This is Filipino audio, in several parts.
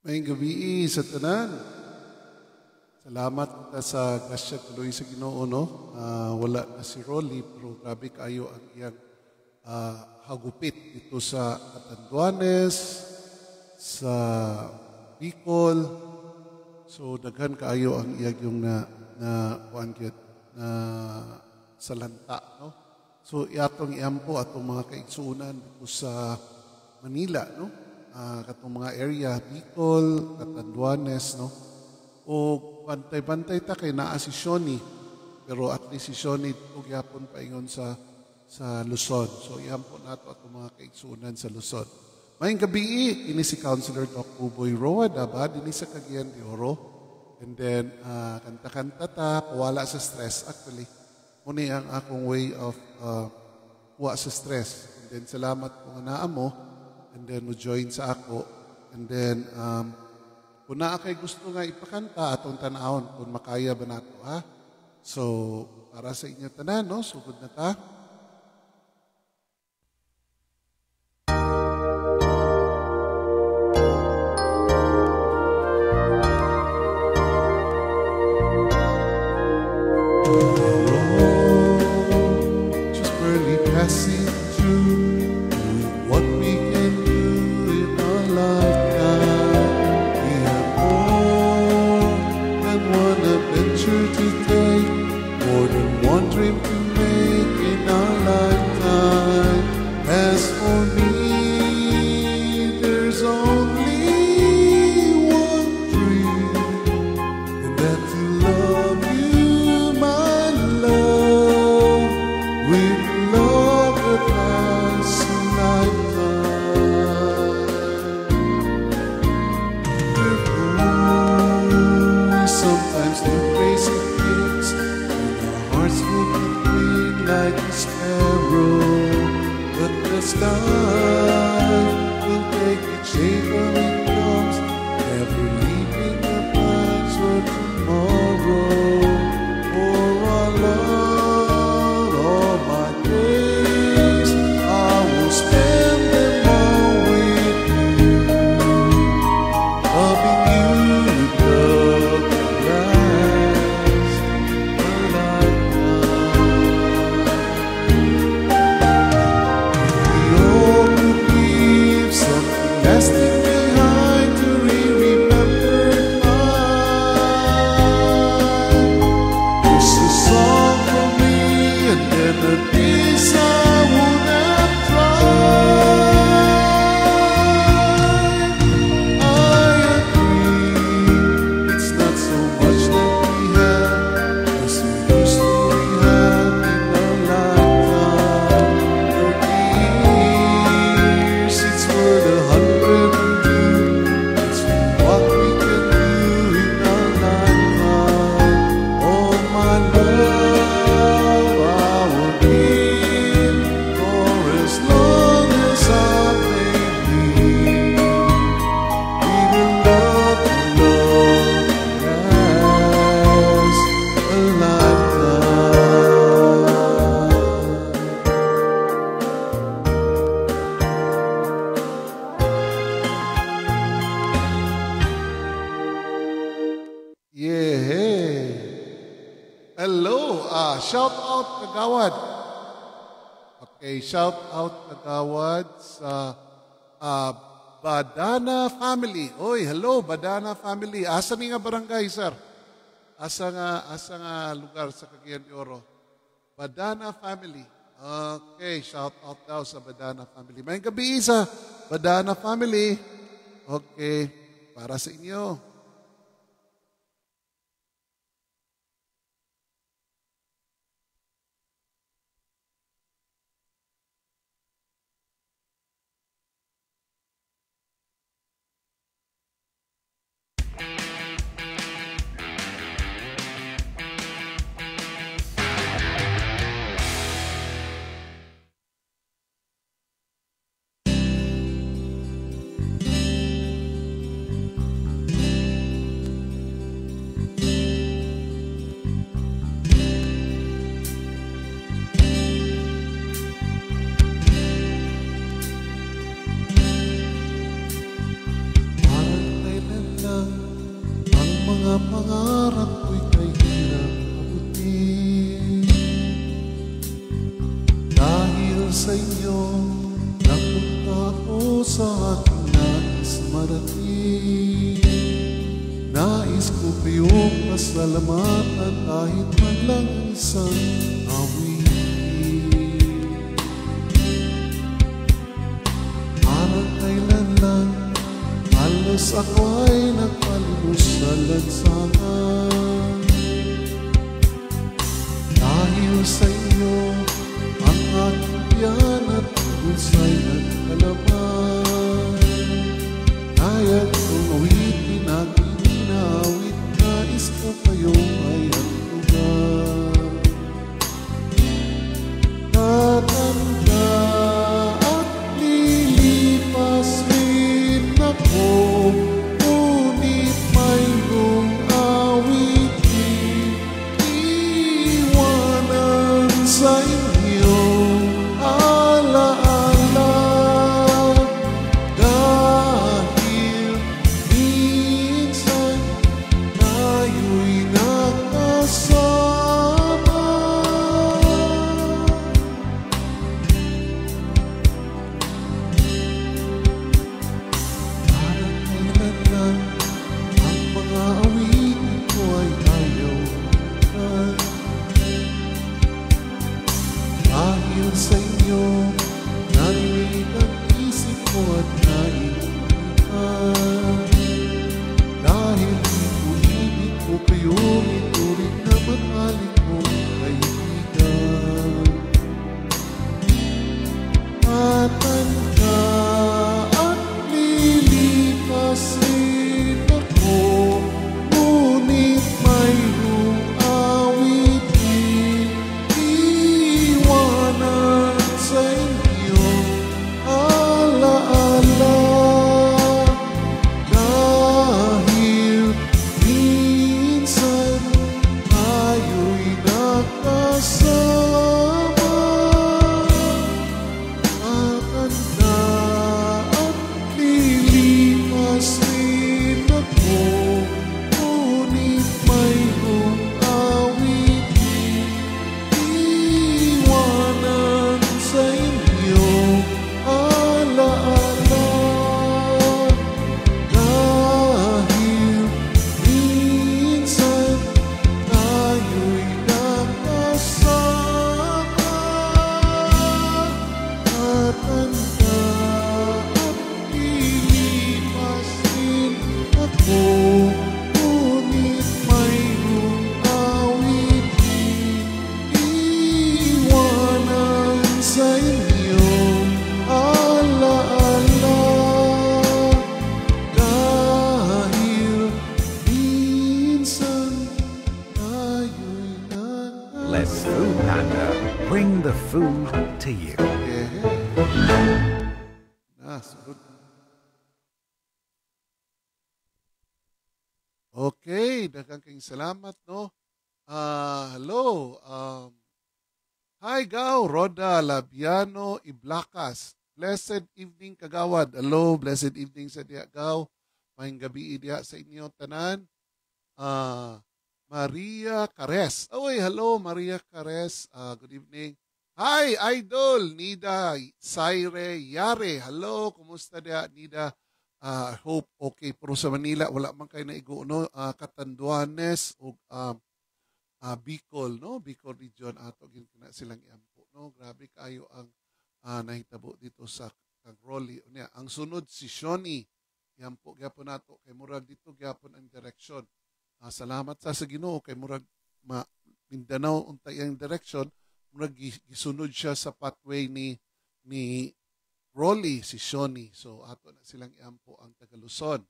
May gabi sa tanan. Salamat ta sa grasya tuloy sa Ginoo no. Wala na si Rolly pero grabe kayo ang iyang hagupit dito sa Catanduanes, sa Bicol. So daghan kaayo ang iyang yung na kuangyat na salanta no. So iatong iampo atong mga kaigsuunan dito sa Manila no. Katong mga area Bicol, Catanduanes no. O bantay-bantay ta kay naa si Shoni. Pero at least si Shoni ug yapon paingon sa Luzon. So iampo nato atong mga kaigsuunan sa Luzon. Maayong gabi ini si Councilor Doc Buboy Roa Daba dinhi sa Cagayan de Oro. And then kanta-kanta ta wala sa stress actually. Muni ang akong way of wa sa stress. And then salamat po nga naa mo. And then mo-join sa ako. And then kung naa kay gusto nga ipakanta atong tan-awon kung makaya ba nato ha. So para sa inyo tanan no, sugod na ta. Just barely passing through what we can do in our lifetime. We have more than one adventure to take, more than one dream to make in our lifetime. As for me, there's only one dream, and that's to love you, my love, with love that lasts a lifetime. We sometimes do crazy things, and our hearts will beat like a sparrow. But the sky will take its shape when it comes, never leaving the plans for tomorrow. For our love, all my days, I will spend them all with you, loving you with love that lasts a lifetime. We all could leave something lasting behind to remember mine. Just a song for me and then a piece I would have tried. I agree, it's not so much that we have as we used to have in our lifetime. 30 years, it's worth 102. It's what we can do in our lifetime. Oh my love, I will give for as long as I may live. We will love as a lifetime. Yeah. Hello. Shout out Kagawad. Okay, shout out Kagawad sa Badana family. Oy, hello Badana family. Asa ni nga barangay, sir? Asa nga lugar sa Cagayan de Oro? Badana family. Okay, shout out daw sa Badana family. May gabi sa Badana family. Okay, para sa inyo. pangarap ko'y kay hirap abutin. Dahil sa inyo, napunta ko sa aking nais marating. Nais ko kayong pasalamatan kahit man lang isang awitin. Parang kailan lang halos ako ay nagpalimos sa lansangan. Dahil sa inyo, ang aking tiyan at bulsa'y nagkalaman. Kaya kong awitin at inaawit, nais ko kayong ay hatugan. Tatanda at lilipas rin ako, ngunit mayroong awitin iwanan sa inyo. Alaala, dahil minsan tayo'y nagkasama. Parang kailan lang ang mga awitin ko ay ayaw na. Dahil sa inyo, narinig ang isip ko at naiinipan. Dahil ibig ko kayo, ito rin na mataling mong kaibigan. Tatanda at lilipas rin ako, ngunit mayroong awitin iwanan sa inyo. Alaala, dahil minsan tayo'y nagkasama. Tatanda at lilipas rin ako, ngunit mayroong awitin iwanan sa inyo. Alaala, dahil minsan tayo'y nagkasama. Tatanda at lilipas rin ako, ngunit mayroong awitin iwanan sa inyo. Alaala, dahil minsan tayo'y Let's Food Panda bring the food to you. Sunod. Okay, daghang kayong salamat, no? Hello. Hi, Gaw. Roda Labiano Iblacas. Blessed evening, Kagawad. Hello, blessed evening sa diya, Gaw. Mahing gabi diya sa inyo, tanan. Maria Cares. Oy, hello, Maria Cares. Good evening. Hi, Idol. Nida Saire Yare. Hello, kumusta diya, Nida? I hope okay. Pero sa Manila, wala man kayo na iguuno. Catanduanes o Bicol, no? Bicol region ato ginana silang iampo, no? Grabe kayo ang nahitabo dito sa Cagroli. Unya, ang sunod si Shoni. Iampo gyapon nato kay murag dito gyapon ang direction. Salamat sa Ginoo kay murag Mindanao untay ang direction, murag gisunod siya sa pathway ni Rolly, si Shoni. So ato na silang iampo ang taga Luzon.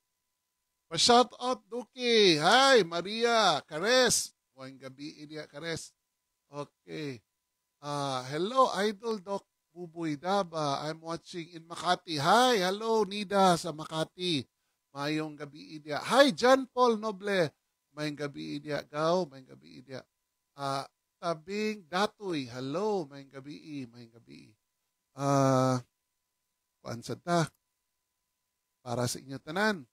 Pa-shout out Duki. Hi, Maria Cares. Buong gabi, Ilia Cares. Okay. Hello, Idol Doc Buboy Daba. I'm watching in Makati. Hi, hello, Nida sa Makati. Mayong gabi, Ilia. Hi, John Paul Noble. Mayong gabi, Ilia. Gaw, mayong gabi, Ilia. Tabing Datoy. Hello, mayong gabi, mayong gabi. Kuansad ta. Para sa inyo tanan.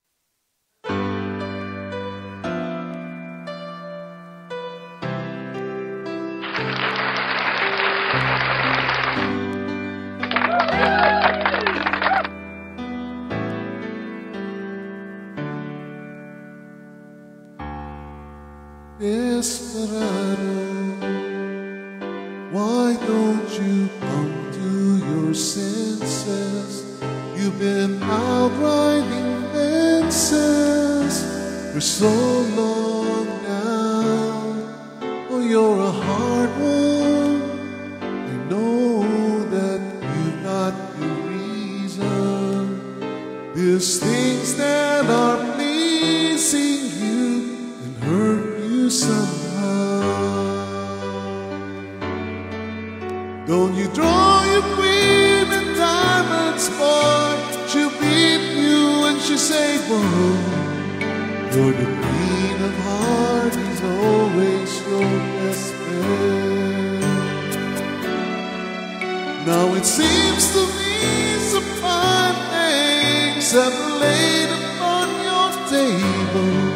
You've been out riding fences for so long now. Oh, you're a hard one. I know that you got your reason. There's things that are pleasing you and hurt you somehow. Don't you draw your queen in diamonds, boy? She'll beat you and she'll say, whoa. You're the queen of hearts, he's always your best bet. Now it seems to me some fine things have been laid upon your table,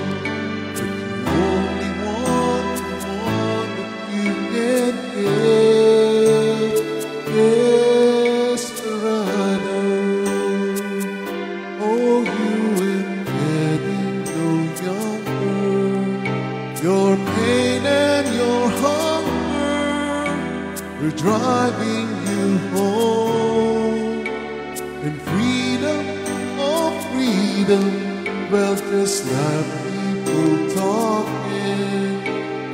but you only want the one that you can get. Desperado, oh, you ain't getting no younger. Your pain and your hunger are driving you home. And freedom, oh freedom, well, just like people talking.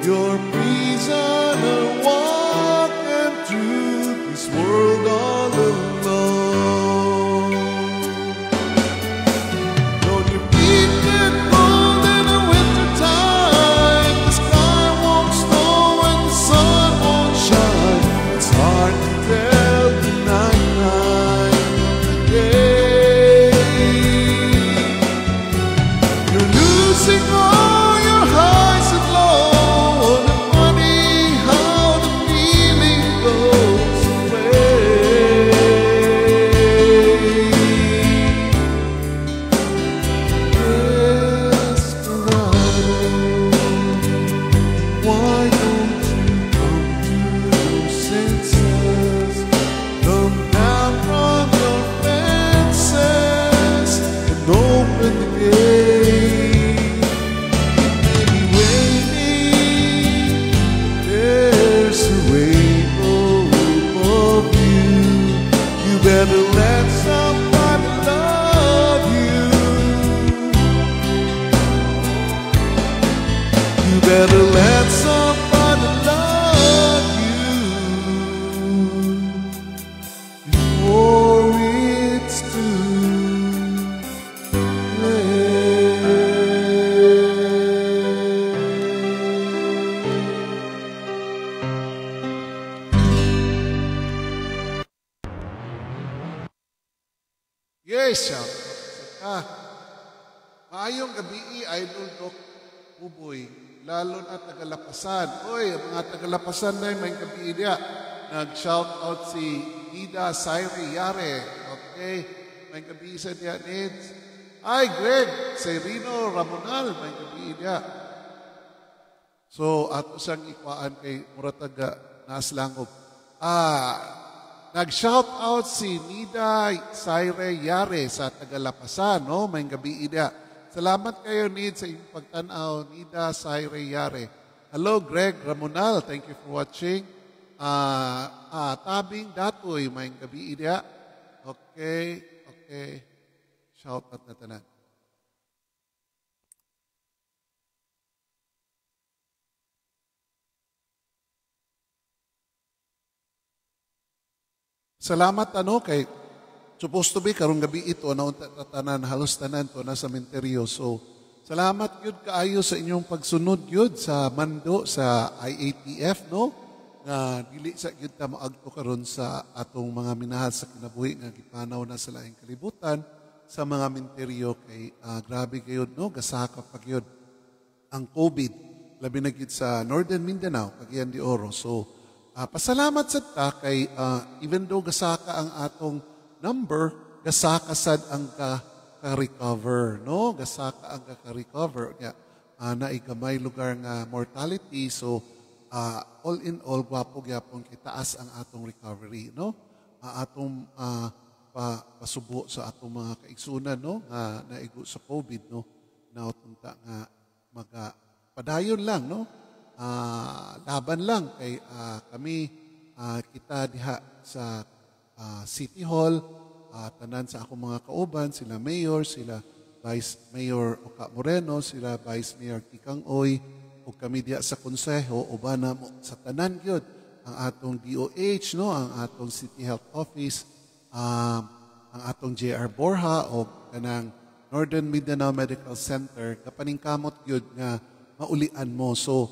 Your prisoner walking through this world all alone. Don't your feet get cold in the winter time? The sky won't snow and the sun won't shine. It's hard to tell the night time from the day. You're losing all your highs and lows, and funny how the feeling goes away. Desperado, why don't you come to your senses? Come down from your fences and open the gate. It may be raining, there's a rainbow above you. You better let somebody love you. You better let somebody love you before it's too late. Yes, shout. Maayong gabi, Idol Doc Uboy, lalo na Tagalapasan. Oy, ang mga Tagalapasan na may gabi niya. Nag-shout out si Ida Saire Yare. Okay, may gabi sa niya, Nids. Ay, Greg, Serino Ramonal, may gabi niya. So, ato siyang ikwaan kay Murataga Naslangop. Nag-shout out si Nida Saire Yare sa Tagalapasan, no? May gabi niya. Salamat kayo, Nid, sa inyong pagtanaw. Nida Saire Yare. Hello, Greg Ramonal. Thank you for watching. Tabing Datoy, may gabi niya. Okay. Shout out na tanan. Salamat kay supposed to be karong gabi ito na tanan halos tanan to na sa sementeryo. So salamat gyud kaayo sa inyong pagsunod gyud sa mando sa IATF, no? Nga dili sa gyud ta maagto karon sa atong mga minahal sa kinabuhi nga gipanaw na sa laing kalibutan sa mga menteryo kay grabe gayud, no? Gasaka pa gyud ang COVID labi na gyud sa Northern Mindanao Cagayan de Oro. So pasalamat sa ta kay even though gasaka ang atong number, gasaka sad ang ka-recover, no? Gasaka ang ka-recover. Naigamay lugar nga mortality. So, all in all, gwapo gyapon kitaas ang atong recovery, no? Atong pasubo sa atong mga kaigsunan, no? Naigo sa COVID, no? Nautunta nga padayon lang, no? Laban lang kay kami kita diha sa City Hall tanan sa akong mga kauban, sila Mayor, sila Vice Mayor Oka Moreno, sila Vice Mayor Kikang Oy, o kami diya sa konseho, uban na mo sa tanan gyud ang atong DOH, no, ang atong City Health Office, ang atong JR Borja o kanang Northern Mindanao Medical Center, kapaningkamot gyud nga maulian mo. So,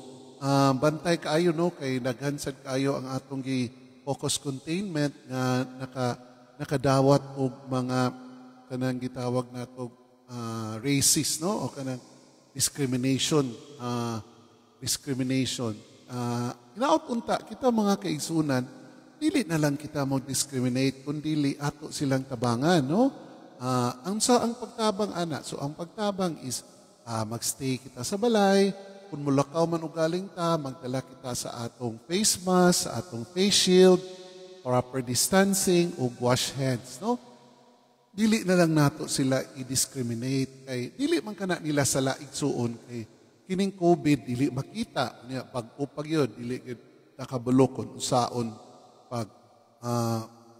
bantay kaayo, no, kay naghansad kaayo ang atong focus containment nga nakadawat og mga kanang gitawag nato racist, no, o kanang discrimination. Hinaot unta kita mga kaigsunan, dili na lang kita mag-discriminate kundi ato silang tabangan, no? Ang pagtabang ana, so ang pagtabang is magstay kita sa balay, kung mulakaw man ugaling ta, magdala kita sa atong face mask, sa atong face shield, proper distancing o wash hands, no? Dili na lang nato sila i-discriminate kay dili man kana nila sa laig suon kay kining COVID dili makita niya pag-upag yun, dili gid nakabulokon usaon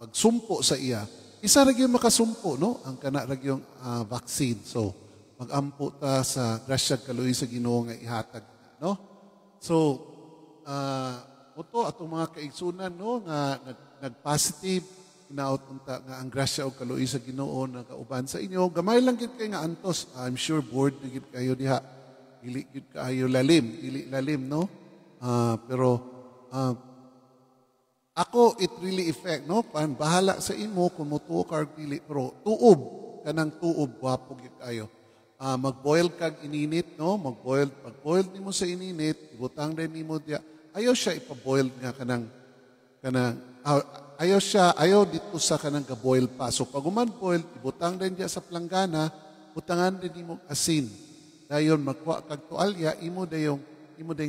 pagsumpo sa iya. Isa ra gyud makasumpo, no, ang kana ra gyung vaccine. So magampo ta sa grasya kaluoy sa Ginoo nga ihatag, no? So oto atong mga kaigsunan, no, nga nag-positive, inaot unta nga ang grasya o kaluoy sa Ginoo nagauban sa inyo. Gamay lang gid kay nga antos. I'm sure bored na gid kayo diha. Dili gid kaayo lalim, no? Pero ako, it really affect, no? Bahala sa imo kung mutuo ka or dili. Pero tuob, kanang tuob, wapo gid kayo. Mag-boil kag ininit, no? Pag-boil nimo sa ininit, ibutang din nimo diya. Ayaw siya ipa-boil nga ayaw dito sa kanang ga-boil pa. So pag boil, ibutang din diya sa planggana, butangan din nimo asin. Dayon magkuha kag tualya, imo dayong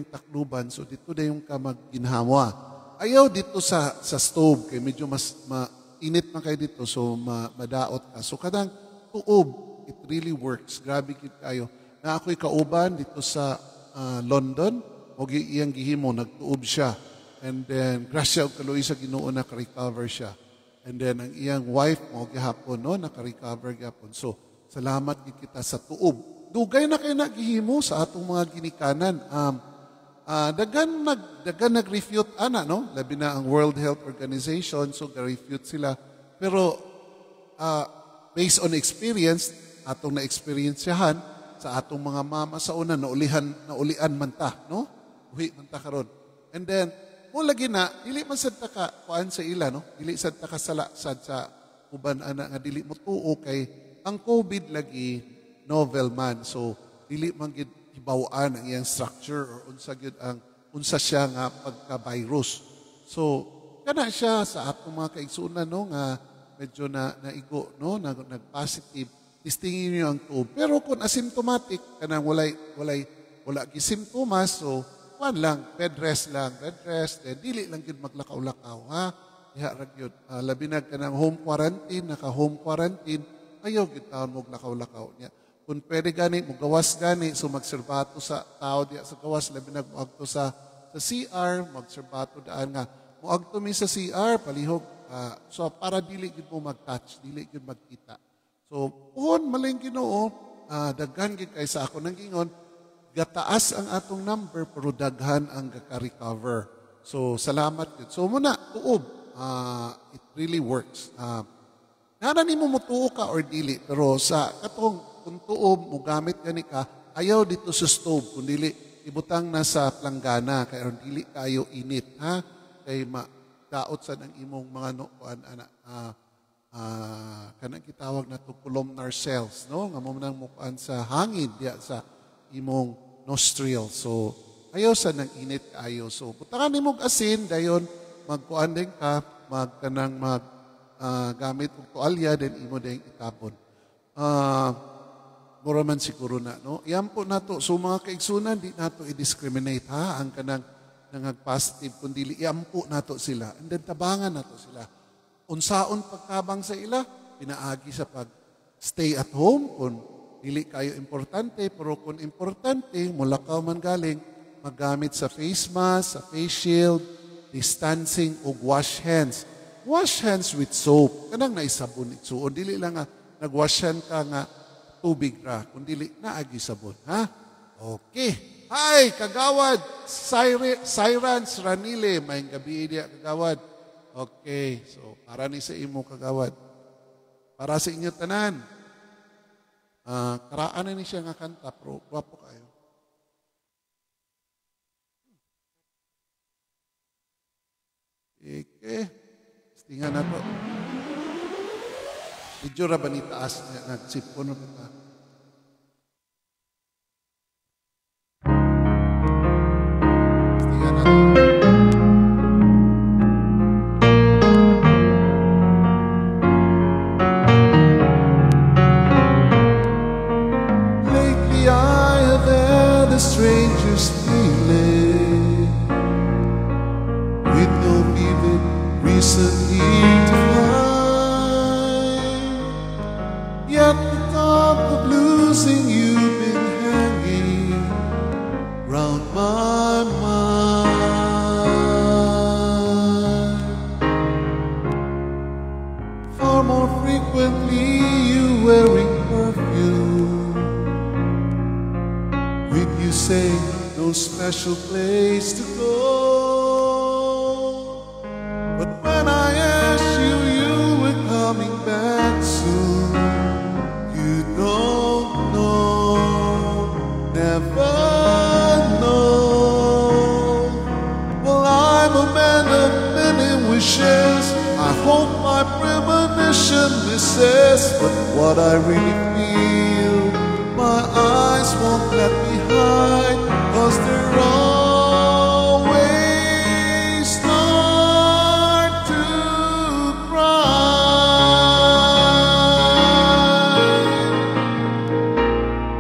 takluban. So dito dayong ka magginhawa. Ayaw dito sa stove kay medyo mas mainit man kayo dito, so madaot ka. So kadang tuob, it really works. Grabe gid kayo. Na ako'y kauban dito sa London, o iyang gihimo, nagtuob siya. And then, grasya og kaluoy sa Ginoo naka-recover siya. And then, ang iyang wife mo gihapon, no, naka-recover gihapon. So, salamat gid kita sa tuob. Dugay na kayo nagihimo sa atong mga ginikanan. Dagan nag-refute ana, no? Labi na ang World Health Organization, so ga-refute sila. Pero based on experience, atong na-experiensyahan sa atong mga mama sa una naulian man ta, no? Uwi man ta karon. And then mo lagi na dili man sad ta ka kuan sa ila, no? Dili sad ta ka sala sad sa uban ana nga dili mo tuo kay ang COVID lagi novel man. So dili man gid ibawaan ang iyang structure or unsa siya nga pagka-virus. So kana siya sa atong mga kaigsunan, no, nga medyo naigo, no, nag-positive, tistingin niyo ang tuob. Pero kung asymptomatic kanang wala gi simptomas, so kuan lang, bed rest, then dili lang gid maglakaw-lakaw, ha. Diha ra gyud labi na kanang home quarantine, naka-home quarantine, ayaw gid taon mo lakaw-lakaw niya. Kung pwede gani, magawas gani, so magserbato sa tao diya sa gawas, labi na muagto sa CR, magserbato daan nga. Muagto mi sa CR, palihog, so para dili gid mo mag-touch, dili gid magkita. So, puhon, maling Ginoo, daghan gid kay sa ako nang gingon, gataas ang atong number, pero daghan ang gaka-recover. So, salamat gid. So, muna, tuob, it really works. Nana ni mo mutuo ka or dili, pero sa katong kung tuob mo gamit gani ka, ayaw dito sa stove, kung dili ibutang na sa planggana, kaya dili kayo init, ha? Kay daot sa ng imong mga kuan ana kanang gitawag na to columnar cells, no, nga mo nang mukuan sa hangin diya sa imong nostril. So ayaw sa nang init kayo. So butangan nimo og asin dayon magkuan din ka, magkanang gamit og tualya then imo ding itapon. Mura man siguro na, no? Iyan po nato. So mga kaigsunan, di nato i-discriminate, ha? Ang kanang nangag-positive, kundi iyan po nato sila. And then tabangan nato sila. Unsaon pagtabang sa ila, pinaagi sa pag-stay at home, kung dili kayo importante, pero kung importante, mulakaw man galing, maggamit sa face mask, sa face shield, distancing, o wash hands. wash hands with soap. Kanang naisabon itsuon. Dili lang nga, nag-wash hand ka nga tubig ra. Kung dili, naagi sabon. Ha? Okay. Hi, kagawad. Sirens Ranile. Maying gabi niya, kagawad. Okay. So, para ni sa imo, kagawad. Para sa inyo tanan. Karaan na ni siya nga kanta, pero gwapo kayo. Okay. Tingnan na to. Medyo ra ba ni taas nagsipon na ta? Tingnan na to. Lately I have had a stranger's feeling with no vivid reason here to find. Yet the thought of losing you've been hanging round my mind. Far more frequently you wearing perfume, with you say no special place to go. But when I asked you, you were coming back soon. You don't know, never know. Well, I'm a man of many wishes. I hope my premonition misses. But what I really feel, my eyes won't let me hide, 'cause they're always start to cry.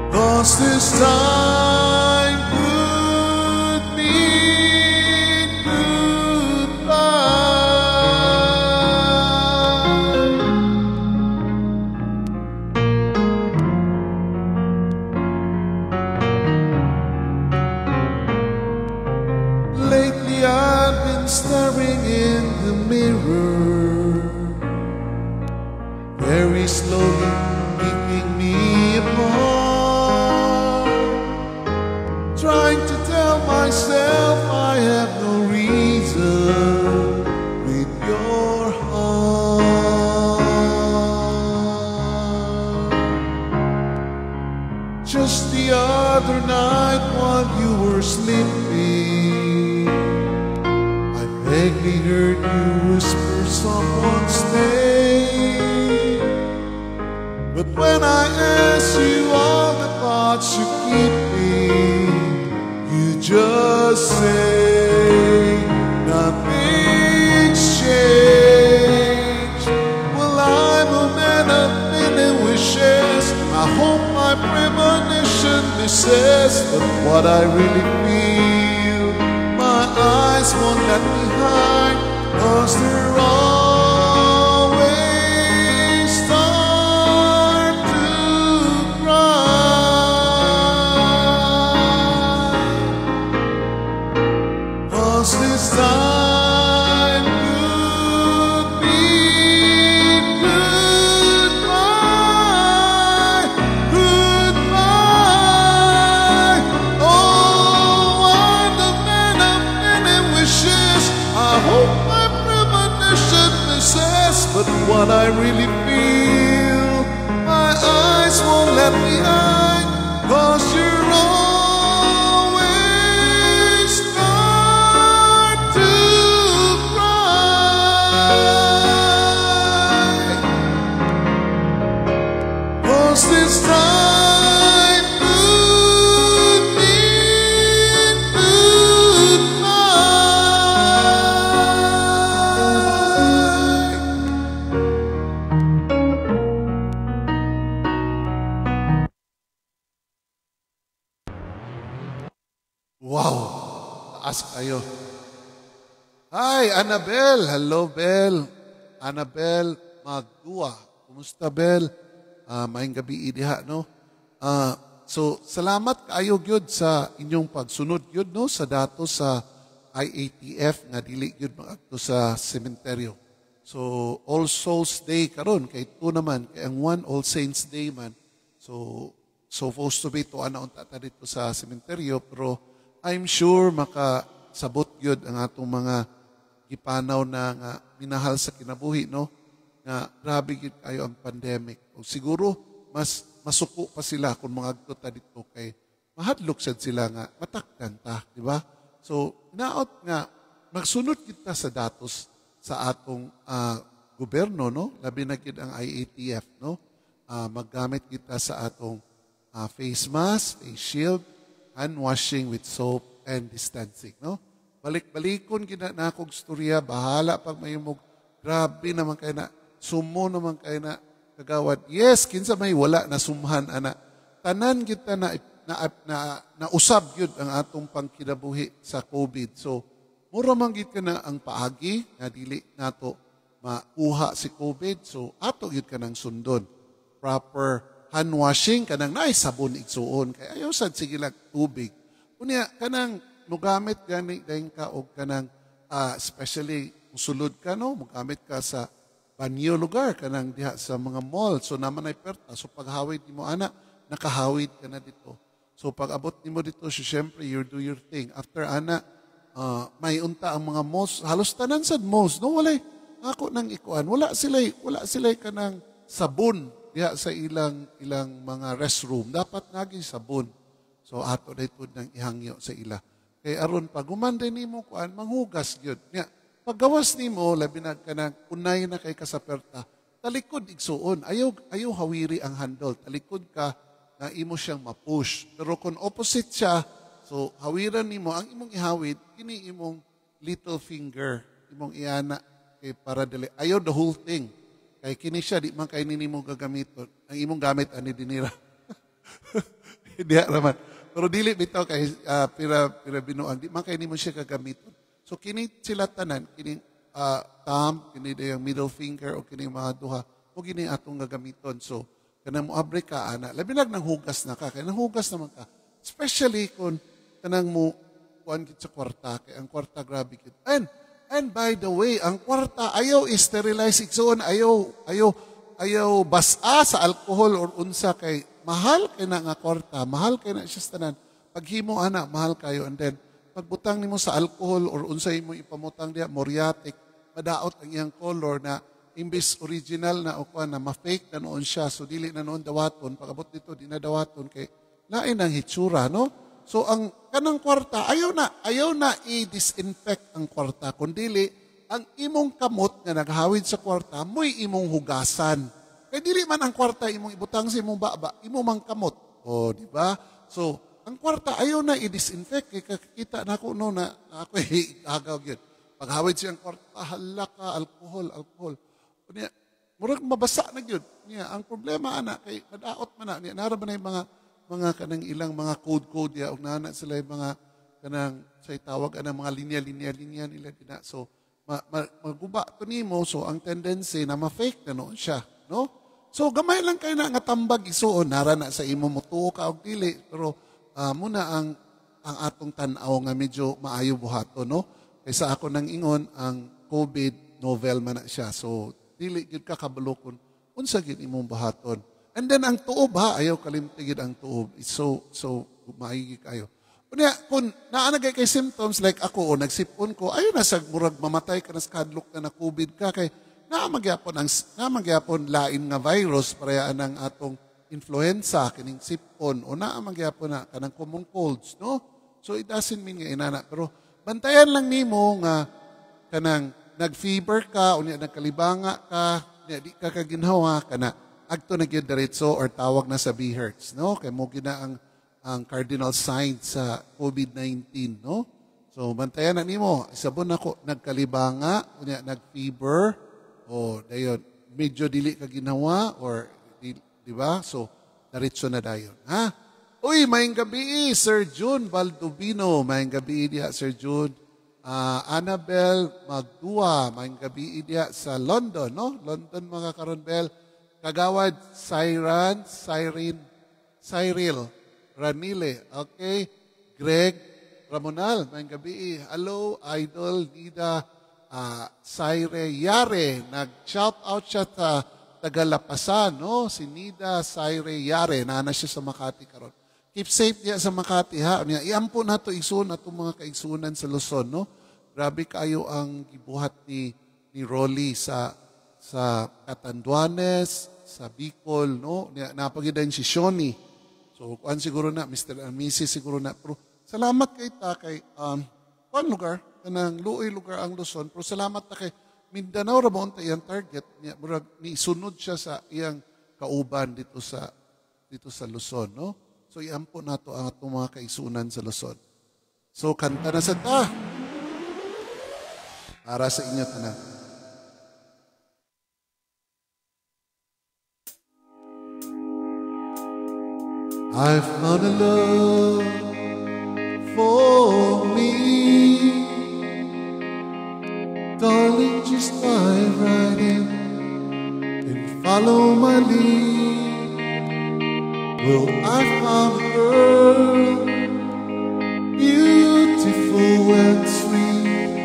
'Cause this time could mean goodbye. Lately I've been staring in the mirror, very slowly picking me apart, trying to tell myself I have no reason with your heart. Just the other night while you were sleeping, I vaguely heard you whisper someone's name. But when I ask you all the thoughts you keep you just say nothing's changed. Well, I'm a man of many wishes. I hope my premonition misses. But what I really feel, my eyes won't let me hide, 'cause they're always start to cry. 'Cause this time could mean goodbye, goodbye. Oh, I'm the man of many wishes. I hope my premonition misses. But what I really feel, my eyes won't let me hide, 'cause you're always start to cry. 'Cause this time could mean goodbye. Wow! Taas kayo. Hi, Annabel. Hello, Bel. Annabel Magdua. Kumusta, Bel? Maayong gabi diha, no? So, salamat kaayo gyud sa inyong pagsunod gyud, no? Sa datos sa IATF nga dili gyud maadto sa sementeryo. So All Souls Day karon kay ito naman kay ang one All Saints Day man. So supposed to be to unta ta dito sa sementeryo pero I'm sure makasabot gyud ang atong mga gipanaw na nga minahal sa kinabuhi no nga grabe gyud kayo ang pandemic. O siguro mas masuko pa sila kung mga ta dito kay mahadlok sad sila nga matakdan ta, di ba? So naot nga magsunod kita sa datos sa atong gobyerno no labi na gid ang IATF no maggamit kita sa atong face mask, face shield, hand washing with soap and distancing no balik-balikon gina na akong storya bahala pag mayumog grabe naman kay na sumo naman kay na kagawad yes kinsa may wala na sumhan ana tanan kita na usab gyud ang atong pangkinabuhi sa COVID so mura man gid kana ang paagi nga dili nato mauha si COVID. So ato gyud kanang sundon. Proper hand washing kanang naay sabon igsuon kay ayaw sad sige lang tubig. Unya kanang mugamit gani dayon ka og kanang especially musulod ka no mugamit ka sa banyo lugar kanang diha sa mga mall so naman ay perta so paghawid nimo ana nakahawid ka na dito. So pag abot nimo dito so syempre you do your thing after ana may unta ang mga malls, halos tanan sad malls, no? Walay, ako nang ikuan, wala sila kanang sabon diha sa ilang mga restroom. Dapat naging sabon. So ato dito nang ihangyo sa ila. Kay aron pag humanday nimo kuan, manghugas gyud. Nya, paggawas nimo labi na kanang unay na kay kasaperta, talikod igsuon. Ayaw hawiri ang handle. Talikod ka na imo siyang mapush. Pero kung opposite siya, so, hawiran nimo ang imong ihawid, kini imong little finger, imong iana, kay para dili. Ayaw the whole thing. Kay kini siya, di man kay nimo gagamiton. Ang imong gamit, ani dinira. Hindi raman. Pero dili bitaw kay pira binuang, di man kay nimo siya gagamiton. So, kini sila tanan, kini thumb, kini yung middle finger, o kini mga duha, o kini atong gagamiton. So, kanang mo abre ka, ana. Labi lang nang hugas na ka. Kaya nang hugas naman ka. Especially kung kanang mo kuan gid sa kwarta kay ang kwarta grabe gid and by the way ang kwarta ayaw sterilize igsoon ayaw basa sa alcohol or unsa kay mahal kay na nga kwarta mahal kay na siya tanan paghimo ana mahal kayo and then pagbutang nimo sa alcohol or unsa imo ipamutang diha muriatic madaot ang iyang color na imbis original na o kuan na ma-fake na noon siya so dili na noon dawaton pagabot dito di na dawaton kay lain ang hitsura no. So ang kanang kwarta ayaw na i-disinfect ang kwarta kundi ang imong kamot nga naghawid sa kwarta mo'y imong hugasan. Kay dili man ang kwarta imong ibutang sa imong baba, imo mang kamot. O di ba? So ang kwarta ayaw na i-disinfect kay kakita na ko no na ako agaw gyud. Paghawid siyang kwarta hala ka alcohol. Unya murag mabasa na gyud. Niya ang problema ana kay madaot man na niya nara ba na mga kanang ilang mga code ya og nana sila yung mga kanang say tawag anang mga linya nila dina so maguba to nimo so ang tendency na ma-fake na noon siya no so gamay lang kay na nga tambag isuon nara na sa imo mutuo ka og dili pero muna ang atong tan-aw nga medyo maayo buhaton no kaysa ako nang ingon ang COVID novel man na siya so dili gyud ka kabalo kun unsa gyud imong buhaton. And then ang tuob ayaw kalimtigid ang tuob. It's so maigi kayo. Kunya, kung naanagay kay symptoms like ako o nagsipon ko, ayaw na sa murag mamatay ka na sa kadlok na COVID ka kay naamagyapon lain nga virus parayaan ang atong influenza, kining sipon o naamagyapon na kanang common colds, no? So it doesn't mean nga inana. Pero bantayan lang nimo nga kanang nag-fever ka o nagkalibanga ka, di ka kaginhawa ka na agto na gyud diretso or tawag na sa BHERTS no kay mo gina ang cardinal signs sa COVID-19 no so bantayan na nimo sabon nako nagkalibanga unya nagfever o dayon medyo dili ka ginawa or di ba so diretso na dayon ha uy maayong gabi Sir June Valdovino maayong gabi diha Sir June Annabel Magdua maayong gabi diha sa London no London mga karonbel Kagawad Cyril Ranile. Okay. Greg Ramonal. Mayang gabi. Hello, Idol Nida Saire Yare, nag-shout out siya sa Tagalapasan, no? Si Nida Saire Yare, nana siya sa Makati karon. Keep safe niya sa Makati, ha? Iampo na to igsoon na mga kaigsunan sa Luzon, no? Grabe kayo ang gibuhat ni Rolly sa Catanduanes, sa Bicol, no? Napagidan si Shoni. So, kuan siguro na, Mr. and Mrs. siguro na. Pero salamat kay kuan lugar, kanang luoy lugar ang Luzon. Pero salamat ta kay Mindanao ra mo unta iyang target niya, murag nisunod siya sa iyang kauban dito sa Luzon, no? So iampo nato ang atong mga kaisunan sa Luzon. So kanta na sa ta. Para sa inyo tanan. I found a love for me. Darling, just dive right in and follow my lead. Well, I found a girl, beautiful and sweet.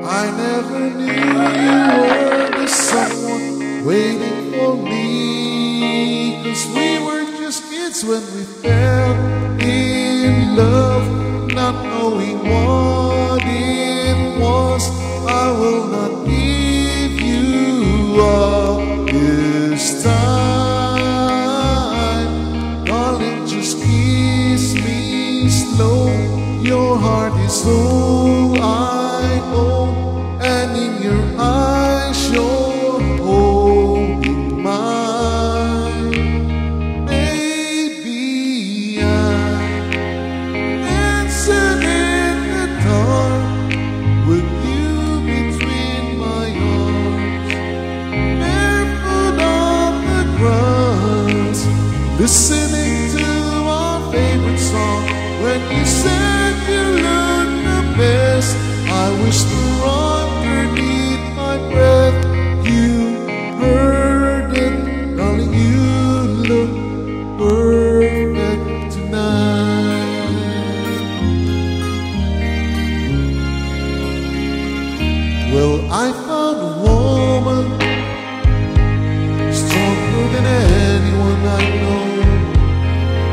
I never knew you were the someone waiting for me. 'Cause we were just kids when we fell in love, not knowing what it was. I will not give you up this time. Darling, just kiss me slow. Your heart is all I own, and in your eyes you're holding mine. Baby, I'm dancing in the dark with you between my arms, barefoot on the grass, listening to our favorite song. When you said you look the best, I whisper underneath my breath. You heard it, darling, you look perfect tonight. Well, I found a woman stronger than anyone I know.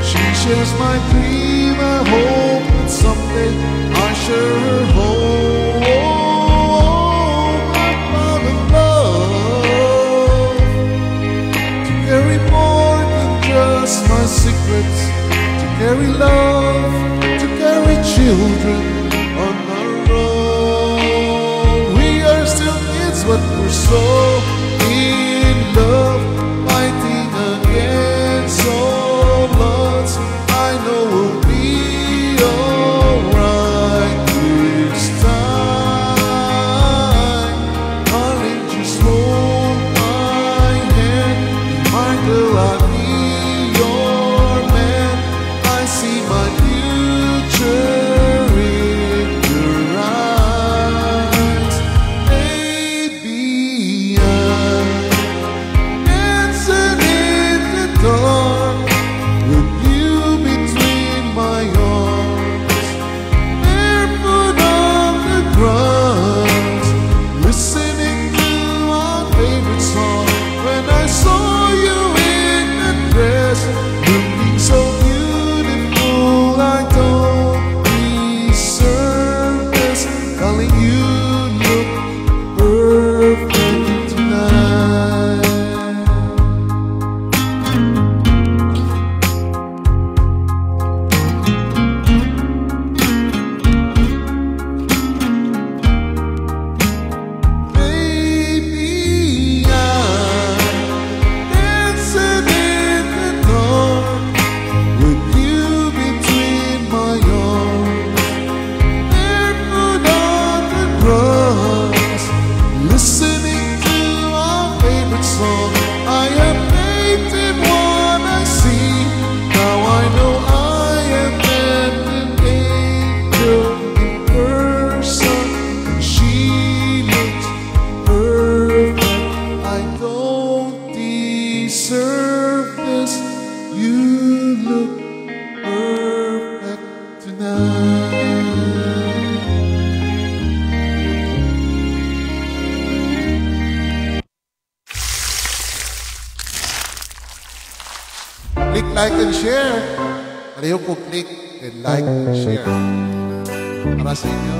She shares my dream. I hope that someday I share her home. I found a love to carry more than just my secrets, to carry love, to carry children on our own. We are still kids, but we're so in love, fighting against all odds. I know we'll be alright this time. Darling, just hold my hand. My girl, I'll be your man. I see my future in Click, like, and share. Pareho ko click and like and share. Para sa inyo.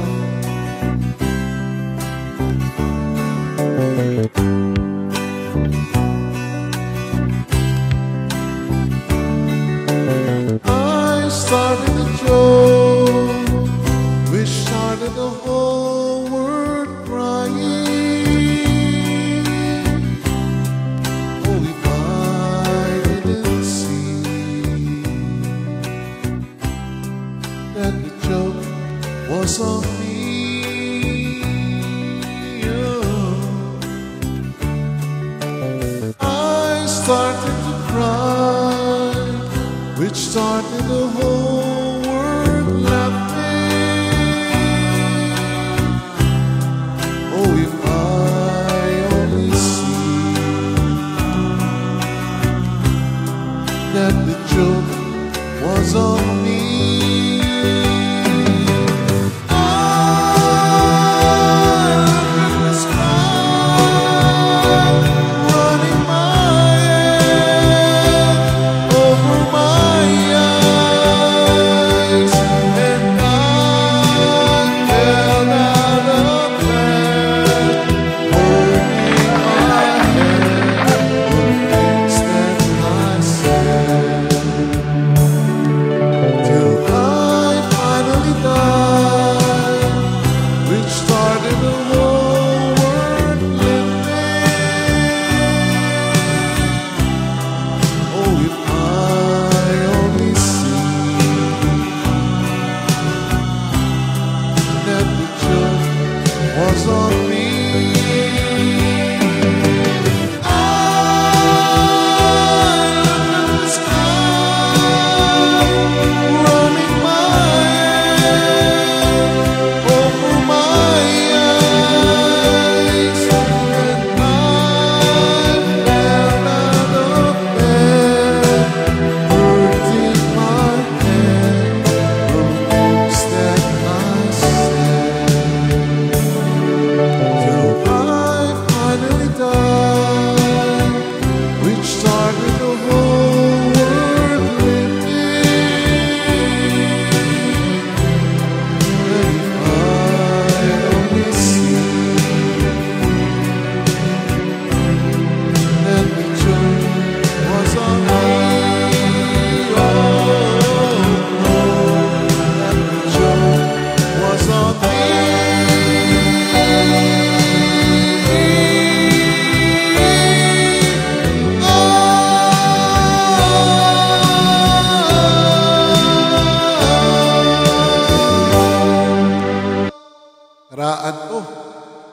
I started a joke which started the whole world crying. Oh, if I didn't see that the joke was on me. I started to cry, which started the whole world laughing. Oh, if I only see that the joke was on me.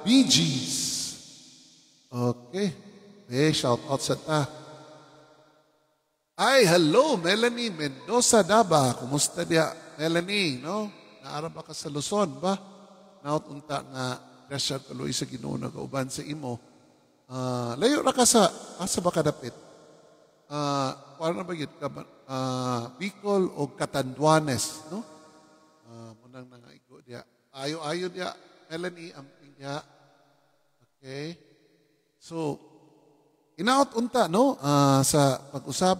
Bee Gees. Okay. Shout out sa ta. Ay, hello, Melanie Mendoza Daba. Kumusta dia, Melanie, no? Naara ba ka sa Luzon ba? Naot unta nga grasya kaloy sa Ginoo nagauban sa imo. Layo ra ka sa asa ba kadapit? Paano ba gid ka Bicol o Catanduanes, no? Munang nangaigo dia. Ayo dia, Melanie, amping dia. Okay. So, inaot unta, no? Sa pag-usab,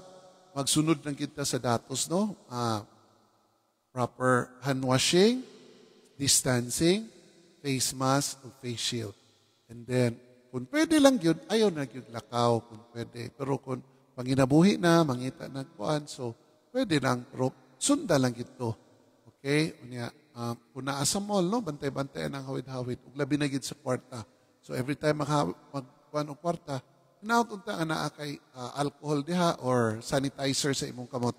magsunod lang kita sa datos, no? Proper hand washing, distancing, face mask, o face shield. And then, kung pwede lang yun, ayaw na yun lakaw, kung pwede. Pero kung panginabuhi na, mangita na kuan, so pwede lang, pero sunda lang ito. Okay? Kung naa sa mall, no? Bantay-bantay ang hawid-hawid. Ug labi na gid sa kwarta. So every time magkuan og kwarta, nautunta nga naa kay alcohol diha or sanitizer sa imong kamot.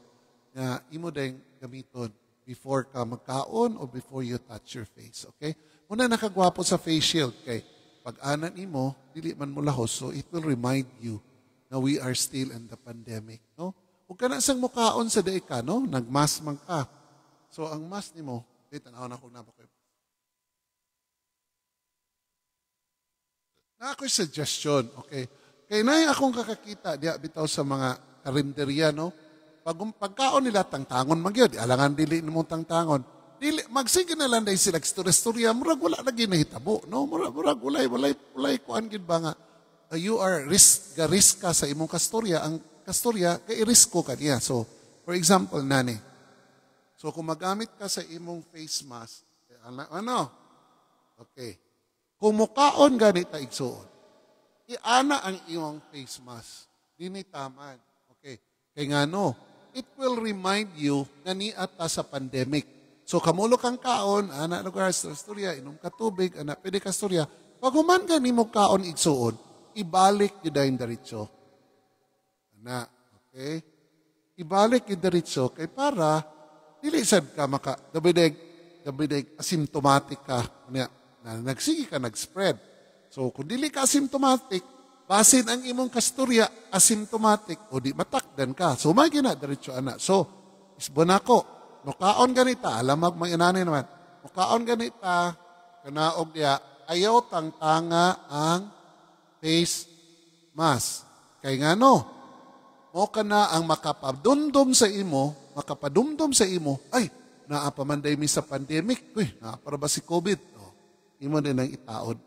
Nga imo dayong gamiton before ka magkaon or before you touch your face. Okay? Muna nakagwapo sa face shield kay pag-anan imo, dili man mo lahos, so it will remind you na we are still in the pandemic. No? Huwag ka na sang mukaon sa daig ka, no? Nagmask man ka. So ang mask nimo, tanaw na kung napako. Na ako'y suggestion, okay? Kaya na akong kakakita diya bitaw sa mga karinderya, no? Pagkaon nila tangtangon magyod, alangan dili mo tangtangon. Dili magsige na lang dai sila istorya, murag wala lagi nahitabo, no? Murag walay kuan gid ba nga you are risk ka sa imong kastorya. Ang kasturya, kay risko ka niya. So, for example, nani. So, kung magamit ka sa imong face mask, ano? Okay. Kung mukaon ganita igsuon, iana ang imong face mask. Dini taman. Okay. Kaya nga no, it will remind you nga niata sa pandemic. So, kamulo kang kaon, ana lugar sa kasturya, inom ka tubig, ana pwede kasturya. Pag human ka ni mo kaon igsuon, ibalik yun dahil diretso. Ana, okay? Ibalik yun diretso kay para dili sad ka maka dabidig asymptomatic ka na nagsigi ka nag-spread. So kung dili ka asymptomatic, basin ang imong kasturya asymptomatic o di matakdan ka. So may gina diretso ana. So isbon ako, mukaon ganita, alamag mga inani naman. Mukaon ganita kanaog diya ayaw tangtanga ang face mask. Kay nga no, mo ka na ang makapadumdum sa imo, ay, naapamanday mi sa pandemic, naapara ba si COVID? O, imo din ang itaod.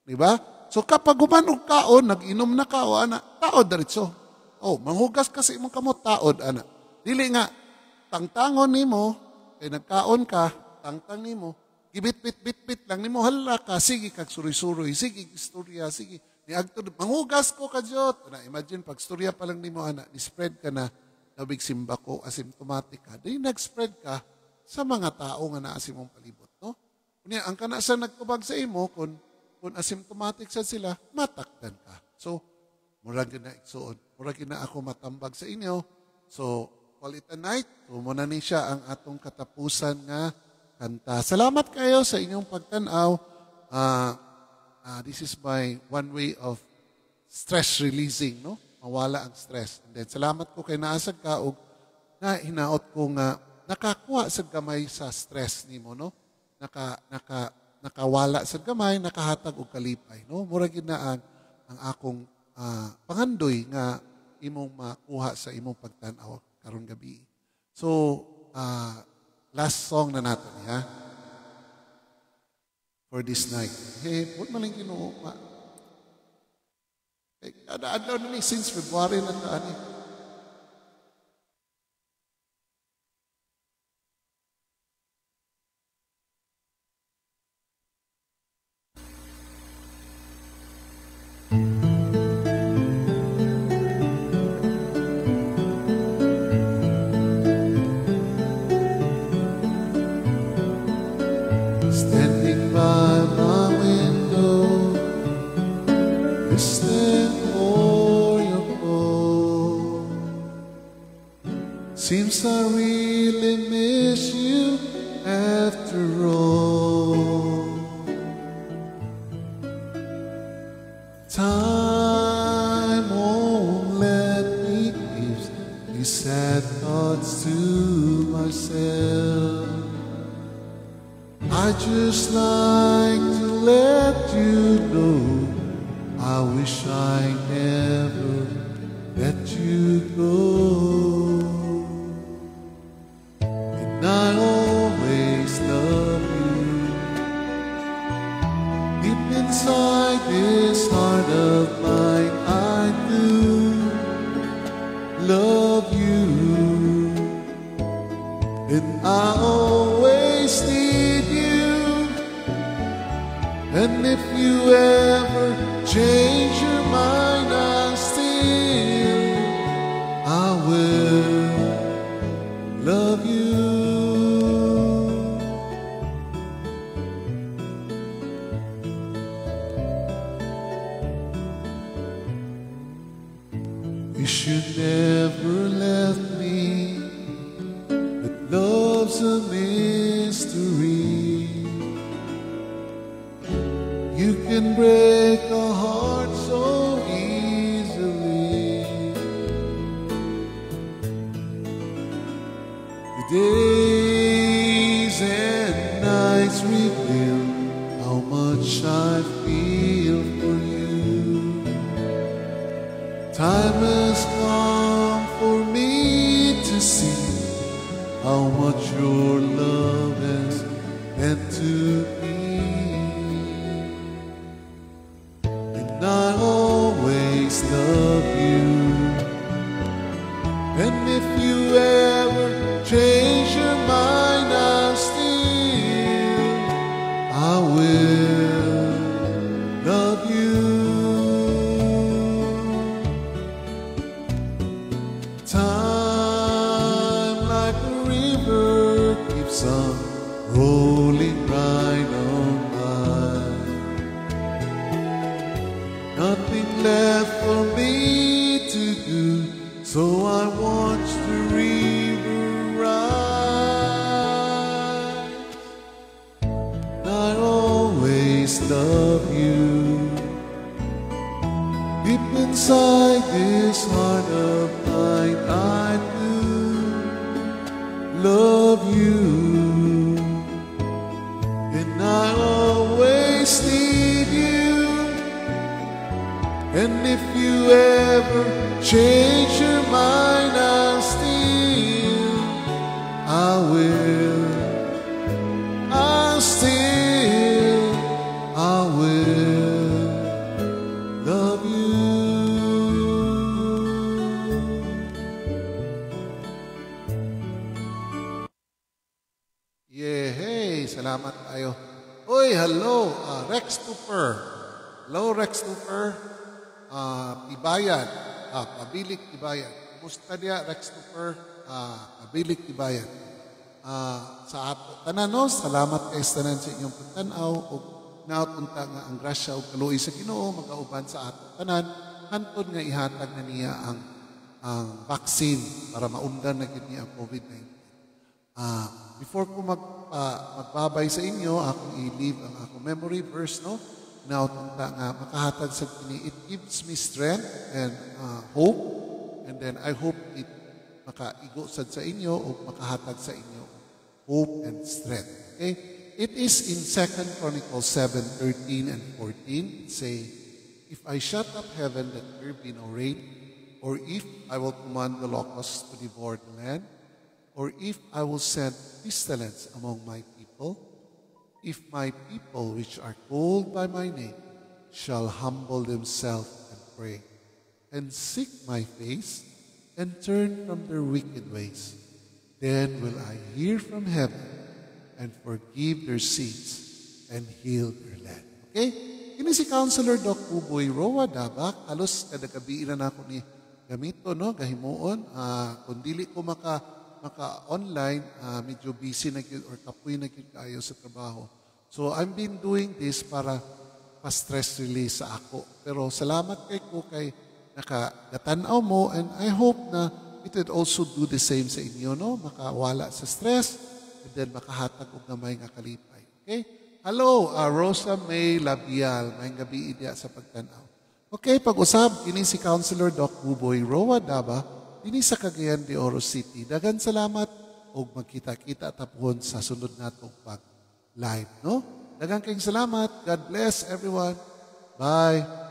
Diba? So kapag gumanog kaon, nag-inom na ka, o ana, taod daritso. O, manghugas ka sa imong kamot, taod, ana. Dili nga, tangtangon nimo, kay nagkaon ka, tangtang nimo, gibit-bit-bit lang nimo, hala ka, sige kag suroy-suroy, sige istorya, sige. Manghugas ko ka, Diyot. Imagine, pag storya pa lang nimo, ana, ni-spread ka na, nabig simba ko, asymptomatic ka, di nag-spread ka sa mga tao nga naasim mong palibot. No? Kunya, ang kana sa nagtubag sa imo, kung asymptomatic sa sila, matakdan ka. So, murag na iksuon. Murag na ako matambag sa inyo. So, call it a night. So, muna ni siya ang atong katapusan nga kanta. Salamat kayo sa inyong pagtanaw. This is my one way of stress releasing, no? Mawala ang stress. And then, salamat ko kay naasag kaog na hinaot ko nga nakakuha sa gamay sa stress nimo, no? Nakawala sa gamay, nakahatag og kalipay, no? Murag gid na ang akong pangandoy nga imong makuha sa imong pagtan-aw karon gabi. So, last song na nato ha? For this night. Hey, what maling Ginoo kada adlaw na ni since February na taani. Standing by my window, listening for your call. Seems I really miss you after all. Time won't let me keep these sad thoughts to myself. I just like to let you know I wish I never let you go. And I always love you. Deep inside this heart of mine, I do love you. And I always need you. And if you ever change your mind, I will love you. Wish you never left me, but love's a mystery. You can break a heart so easily. The days and nights reveal how much I feel for you. Time has come for me to see how much your love has meant to me. And I always love you. And if you ever change your mind, I'll still, I will love you. Time like a river keeps on rolling right on by. Nothing left for me to do, so I watch the river rise. I always love you. Deep inside this heart of mine, I do love you. And I always need you. And if you ever change your mind, I'll still, I will, I will love you. Yeah, hey, salamat tayo. Uy, hello, Rex Tupper. Hello, Rex Tupper. Tibayan, Pabilik Tibayan. Kumusta niya, Rex Tupper? Pabilik Tibayan. Sa ato tanan, no? Salamat kay tanan sa inyong pagtanaw o nautunta nga ang grasya o kaluoy sa Ginoo magauban sa ato tanan hantod nga ihatag na niya ang vaccine para maundan na gid niya ang COVID-19. Before ko magbabay sa inyo, akong i-leave ang akong memory verse, no? Nautunta nga makahatag sa kini, it gives me strength and hope, and then I hope it makaigo sad sa inyo o makahatag sa inyo hope and strength. Okay? It is in 2 Chronicles 7:13 and 14. It say, if I shut up heaven that there be no rain, or if I will command the locusts to devour the land, or if I will send pestilence among my people, if my people which are called by my name shall humble themselves and pray, and seek my face, and turn from their wicked ways, then will I hear from heaven and forgive their sins and heal their land. Okay? Ini si Counselor Doc Uboy Roa Dabak. Halos kada gabi na ako ni gamito, no? Gahimuon. Kung dili ko maka-online, medyo busy na yun or kapoy na yun kayo sa trabaho. So, I've been doing this para pa-stress release sa ako. Pero salamat kay nakagatanaw mo, and I hope na it would also do the same sa inyo, no? Makawala sa stress, and then makahatag og gamay nga kalipay. Okay? Hello, Rosa May Labial. May gabi idea sa pagtanaw. Okay, pag-usab, kini si Counselor Doc Buboy Roa Daba, dini sa Cagayan de Oro City. Dagan salamat og magkita-kita tapuhon sa sunod natong pag-live, no? Dagan kayong salamat. God bless everyone. Bye.